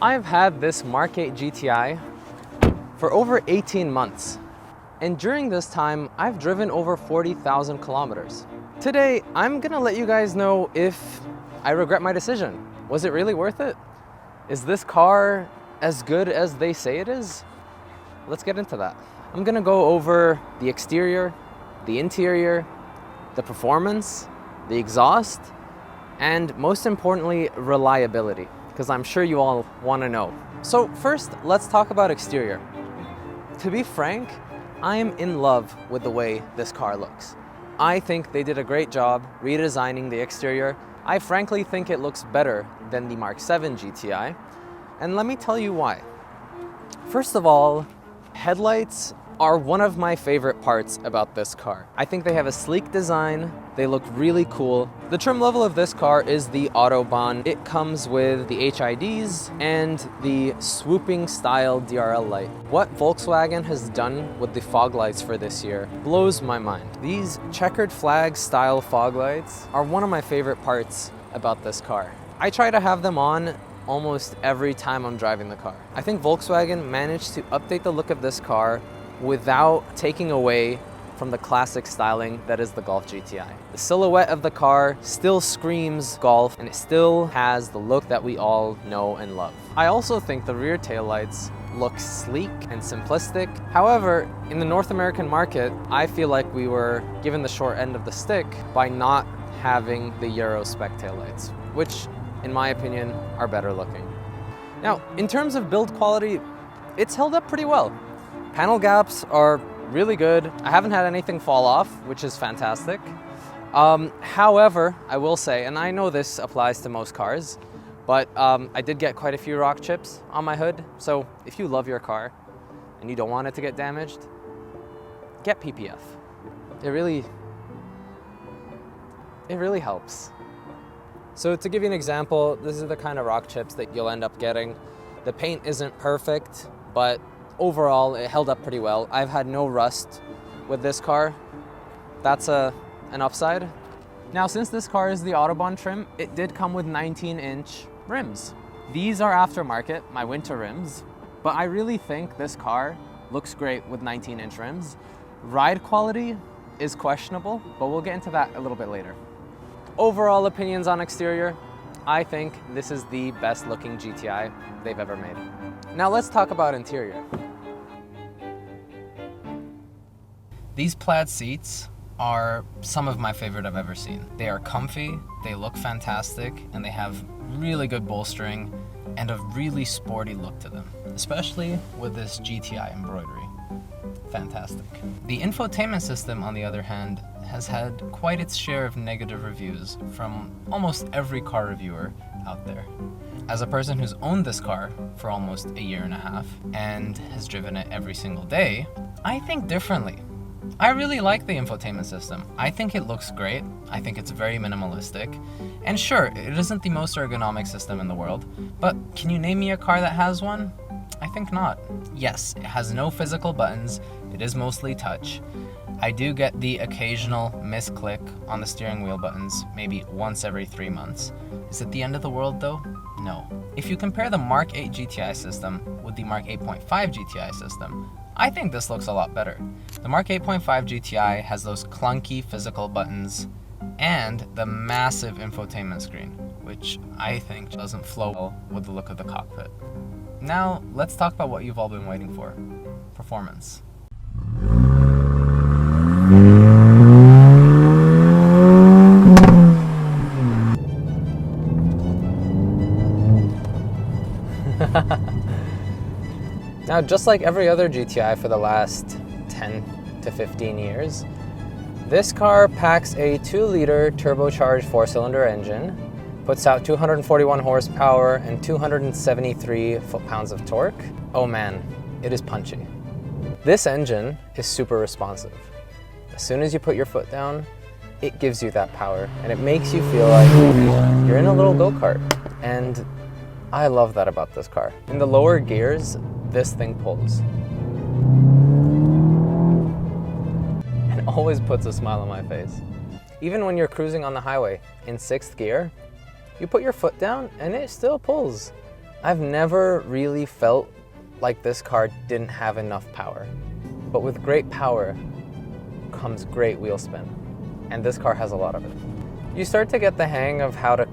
I've had this MK8 GTI for over 18 months. And during this time, I've driven over 40,000 kilometers. Today, I'm gonna let you guys know if I regret my decision. Was it really worth it? Is this car as good as they say it is? Let's get into that. I'm gonna go over the exterior, the interior, the performance, the exhaust, and most importantly, reliability, because I'm sure you all wanna know. So first, let's talk about exterior. To be frank, I am in love with the way this car looks. I think they did a great job redesigning the exterior. I frankly think it looks better than the Mark7 GTI, and let me tell you why. First of all, headlights are one of my favorite parts about this car. I think they have a sleek design, they look really cool. The trim level of this car is the Autobahn. It comes with the HIDs and the swooping style DRL light. What Volkswagen has done with the fog lights for this year blows my mind. These checkered flag style fog lights are one of my favorite parts about this car. I try to have them on almost every time I'm driving the car. I think Volkswagen managed to update the look of this car without taking away from the classic styling that is the Golf GTI. The silhouette of the car still screams Golf, and it still has the look that we all know and love. I also think the rear taillights look sleek and simplistic. However, in the North American market, I feel like we were given the short end of the stick by not having the Euro spec taillights, which in my opinion are better looking. Now, in terms of build quality, it's held up pretty well. Panel gaps are really good. I haven't had anything fall off, which is fantastic. However, I will say, and I know this applies to most cars, but I did get quite a few rock chips on my hood. So if you love your car and you don't want it to get damaged, get PPF. It really helps. So to give you an example, this is the kind of rock chips that you'll end up getting. The paint isn't perfect, but overall, it held up pretty well. I've had no rust with this car. That's an upside. Now, since this car is the Autobahn trim, it did come with 19-inch rims. These are aftermarket, my winter rims, but I really think this car looks great with 19-inch rims. Ride quality is questionable, but we'll get into that a little bit later. Overall opinions on exterior, I think this is the best looking GTI they've ever made. Now let's talk about interior. These plaid seats are some of my favorite I've ever seen. They are comfy, they look fantastic, and they have really good bolstering and a really sporty look to them, especially with this GTI embroidery. Fantastic. The infotainment system, on the other hand, has had quite its share of negative reviews from almost every car reviewer out there. As a person who's owned this car for almost a year and a half and has driven it every single day, I think differently. I really like the infotainment system. I think it looks great. I think it's very minimalistic. And sure, it isn't the most ergonomic system in the world, but can you name me a car that has one? I think not. Yes, it has no physical buttons. It is mostly touch. I do get the occasional misclick on the steering wheel buttons, maybe once every 3 months. Is it the end of the world though? No. If you compare the Mark8 GTI system with the Mark 8.5 GTI system, I think this looks a lot better. The Mark 8.5 GTI has those clunky physical buttons and the massive infotainment screen, which I think doesn't flow well with the look of the cockpit. Now, let's talk about what you've all been waiting for: performance. Now, just like every other GTI for the last 10 to 15 years, this car packs a 2-liter turbocharged 4-cylinder engine, puts out 241 horsepower and 273 foot-pounds of torque. Oh man, it is punchy. This engine is super responsive. As soon as you put your foot down, it gives you that power, and it makes you feel like you're in a little go-kart. And I love that about this car. In the lower gears, this thing pulls. And always puts a smile on my face. Even when you're cruising on the highway in 6th gear, you put your foot down and it still pulls. I've never really felt like this car didn't have enough power. But with great power comes great wheel spin. And this car has a lot of it. You start to get the hang of how to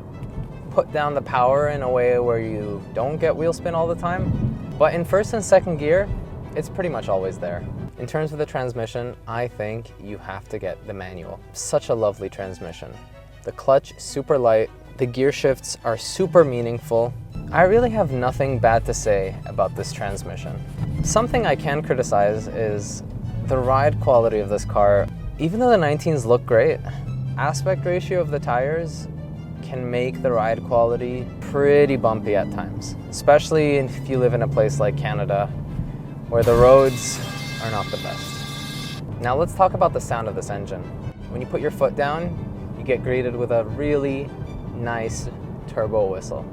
put down the power in a way where you don't get wheel spin all the time. But in first and second gear, it's pretty much always there. In terms of the transmission, I think you have to get the manual. Such a lovely transmission. The clutch, super light. The gear shifts are super meaningful. I really have nothing bad to say about this transmission. Something I can criticize is the ride quality of this car. Even though the 19s look great, aspect ratio of the tires can make the ride quality pretty bumpy at times, especially if you live in a place like Canada where the roads are not the best. Now let's talk about the sound of this engine. When you put your foot down, you get greeted with a really nice turbo whistle.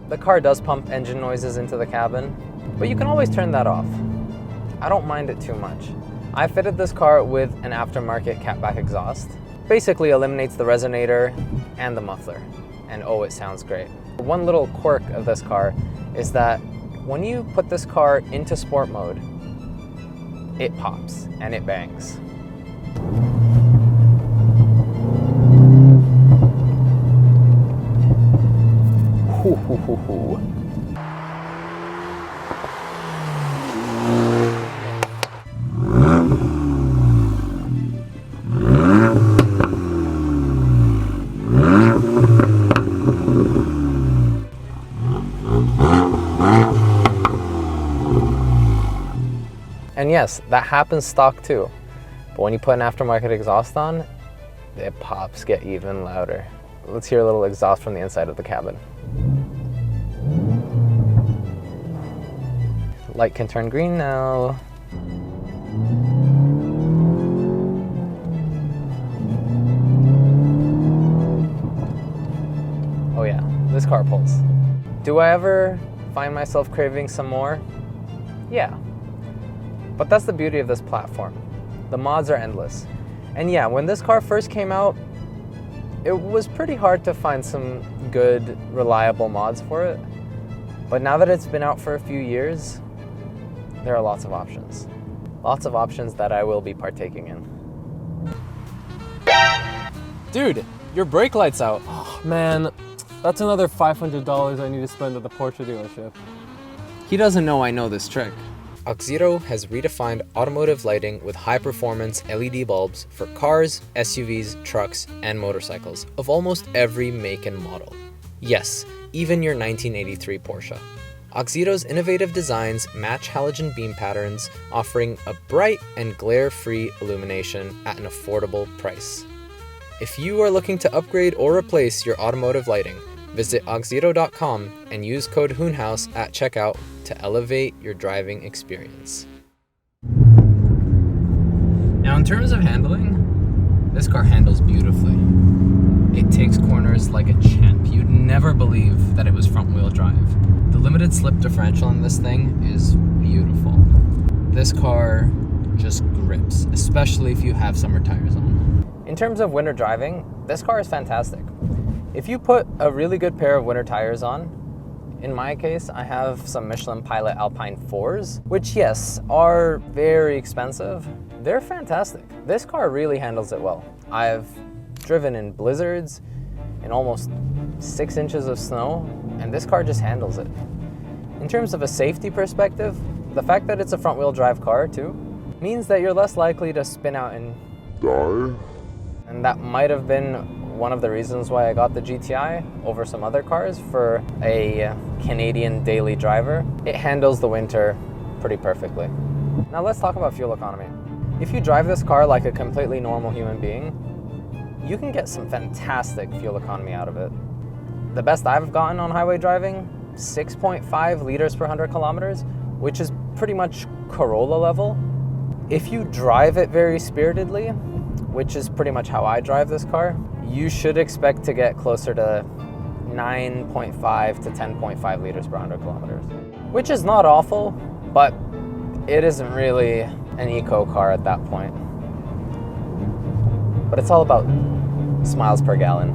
The car does pump engine noises into the cabin, but you can always turn that off. I don't mind it too much. I fitted this car with an aftermarket catback exhaust. Basically eliminates the resonator and the muffler, and oh, it sounds great. One little quirk of this car is that when you put this car into sport mode, it pops and it bangs. Hoo, hoo, hoo, hoo. And yes, that happens stock too. But when you put an aftermarket exhaust on, the pops get even louder. Let's hear a little exhaust from the inside of the cabin. Light can turn green now. Oh yeah, this car pulls. Do I ever find myself craving some more? Yeah. But that's the beauty of this platform. The mods are endless. And yeah, when this car first came out, it was pretty hard to find some good, reliable mods for it. But now that it's been out for a few years, there are lots of options. Lots of options that I will be partaking in. Dude, your brake light's out. Oh, man, that's another $500 I need to spend at the Porsche dealership. He doesn't know I know this trick. Auxito has redefined automotive lighting with high-performance LED bulbs for cars, SUVs, trucks, and motorcycles of almost every make and model. Yes, even your 1983 Porsche. Auxito's innovative designs match halogen beam patterns, offering a bright and glare-free illumination at an affordable price. If you are looking to upgrade or replace your automotive lighting, visit auxito.com and use code HOONHOUSE at checkout to elevate your driving experience. Now in terms of handling, this car handles beautifully. It takes corners like a champ. You'd never believe that it was front wheel drive. The limited slip differential on this thing is beautiful. This car just grips, especially if you have summer tires on. In terms of winter driving, this car is fantastic. If you put a really good pair of winter tires on, in my case, I have some Michelin Pilot Alpine 4s, which yes, are very expensive. They're fantastic. This car really handles it well. I've driven in blizzards, in almost 6 inches of snow, and this car just handles it. In terms of a safety perspective, the fact that it's a front wheel drive car too, means that you're less likely to spin out and die. And that might have been one of the reasons why I got the GTI over some other cars for a Canadian daily driver. It handles the winter pretty perfectly. Now let's talk about fuel economy. If you drive this car like a completely normal human being, you can get some fantastic fuel economy out of it. The best I've gotten on highway driving, 6.5 liters per 100 kilometers, which is pretty much Corolla level. If you drive it very spiritedly, which is pretty much how I drive this car, you should expect to get closer to 9.5 to 10.5 liters per 100 kilometers, which is not awful, but it isn't really an eco car at that point. But it's all about miles per gallon.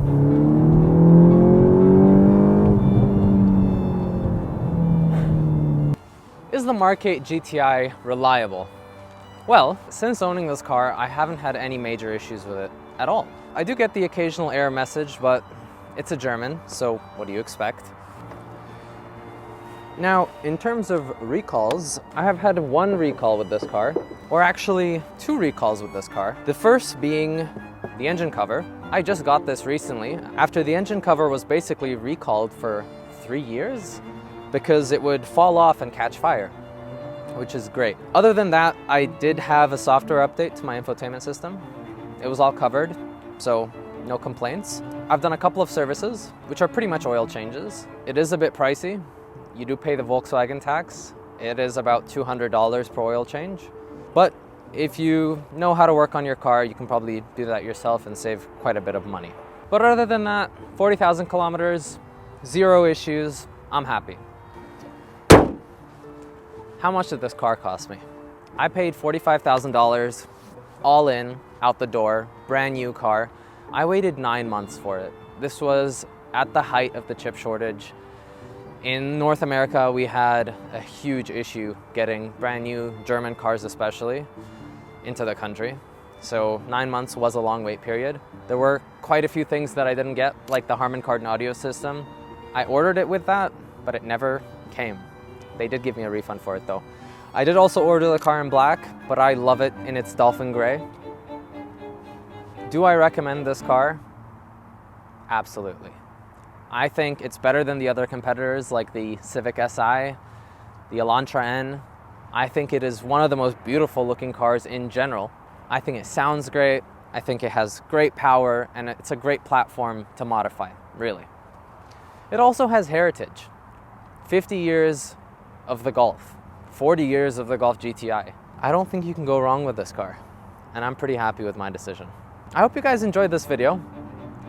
the Mark 8 GTI reliable? Well, since owning this car, I haven't had any major issues with it at all. I do get the occasional error message, but it's a German, so what do you expect? Now, in terms of recalls, I have had one recall with this car, or actually 2 recalls with this car. The first being the engine cover. I just got this recently, after the engine cover was basically recalled for 3 years because it would fall off and catch fire, which is great. Other than that, I did have a software update to my infotainment system. It was all covered, so no complaints. I've done a couple of services, which are pretty much oil changes. It is a bit pricey. You do pay the Volkswagen tax. It is about $200 per oil change. But if you know how to work on your car, you can probably do that yourself and save quite a bit of money. But other than that, 40,000 kilometers, 0 issues, I'm happy. How much did this car cost me? I paid $45,000 all in, out the door, brand new car. I waited 9 months for it. This was at the height of the chip shortage. In North America, we had a huge issue getting brand new German cars especially into the country. So 9 months was a long wait period. There were quite a few things that I didn't get, like the Harman Kardon audio system. I ordered it with that, but it never came. They did give me a refund for it though. I did also order the car in black, but I love it in its dolphin gray. Do I recommend this car? Absolutely. I think it's better than the other competitors like the Civic Si, the Elantra N. I think it is one of the most beautiful looking cars in general. I think it sounds great. I think it has great power and it's a great platform to modify, really. It also has heritage. 50 years of the Golf, 40 years of the Golf GTI. I don't think you can go wrong with this car, and I'm pretty happy with my decision. I hope you guys enjoyed this video.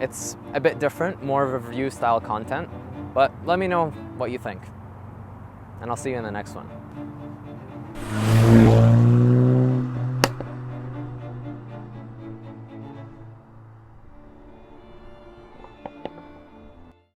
It's a bit different, more of a review style content, but let me know what you think. And I'll see you in the next one.